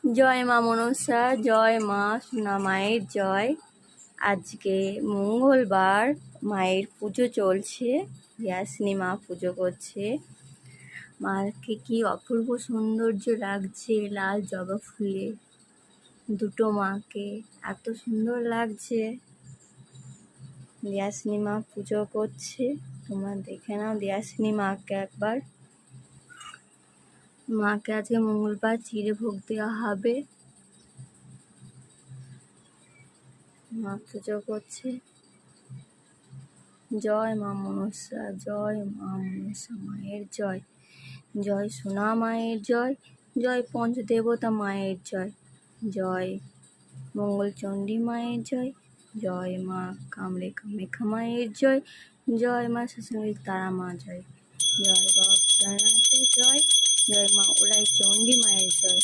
জয় মা মনসা, জয় মা সোনা মায়ের জয়। আজকে মঙ্গলবার, মায়ের পুজো চলছে। ইয়াসিনী মা পুজো করছে। মাকে কি অপূর্ব সৌন্দর্য লাগছে লাল জবা ফুলে। দুটো মাকে এত সুন্দর লাগছে। ইয়াসিনী মা পুজো করছে, তোমরা দেখে নাও ইয়াসিনী মাকে একবার। মাকে আজকে মঙ্গলবার চিড়ে ভোগ দেওয়া হবে। মা পুজো করছে। জয় মা মনসা, জয় মা মনসা মায়ের জয়। জয় সোনা মায়ের জয়, জয় পঞ্চদেবতা মায়ের জয়, জয় মঙ্গলচণ্ডী মায়ের জয়, জয় মা কামেখা মায়ের জয়, জয় মা শাশুড়ি তারা মা জয়, জয় বাবা ভোলানাথের জয়, জয় মা উলাই চণ্ডী মায়ের জয়।